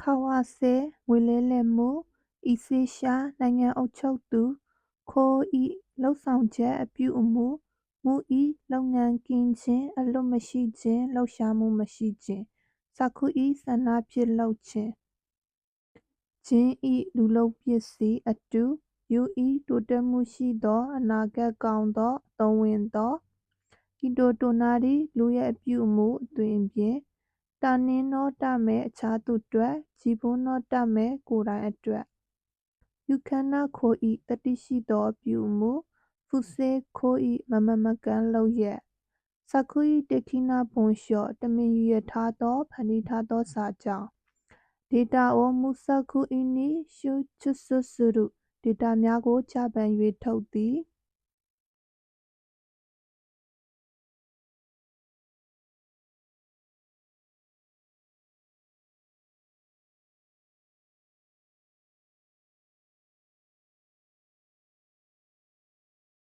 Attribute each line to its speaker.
Speaker 1: ခါဝါဆဲငွေလဲလှယ်မှုဤစေရှာနိုင်ငံအုပ်ချုပ်သူခိုဤလုပ်ဆောင်ချက်အပြုအမူမူဤလုပ်ငန်းကင်းခြင်းအလွတ်မရှိခြင်းလှုပ်ရှားမှုမရှိခြင်းစခုဤဆန္ဒဖြင့်လုပ်ခြင်းဤလူလုပ်ပစ္စည်းအတုယူဤတိုးတက်မှုရှိသောအနာဂတ်ကောင်းသောအသုံးဝင်သောဤတိုနာရီလူရဲ့အပြုအမူအသွင်ဖြင့်တာနင်းသောတမဲ့အခြားသူတွက်ကြည်ပွန်းသောတမဲ့ကိုယ်တိုင်အတွက်ယူခန္ဓာခိုဤသတ္တိရှိသောအပြုအမူဖုဆေးခိုဤမမှန်မကန်လုပ်ရက်စခုဤတေခိနဘွန်လျှော့တမင်ရည်ရွယ်ထားသောဖန်တီးထားသောစာကြောင်းဒေတာအိုမူစခုဤနီရှုချွတ်စွတ်စုရုဒေတာများကိုချပန်၍ထုတ်သည်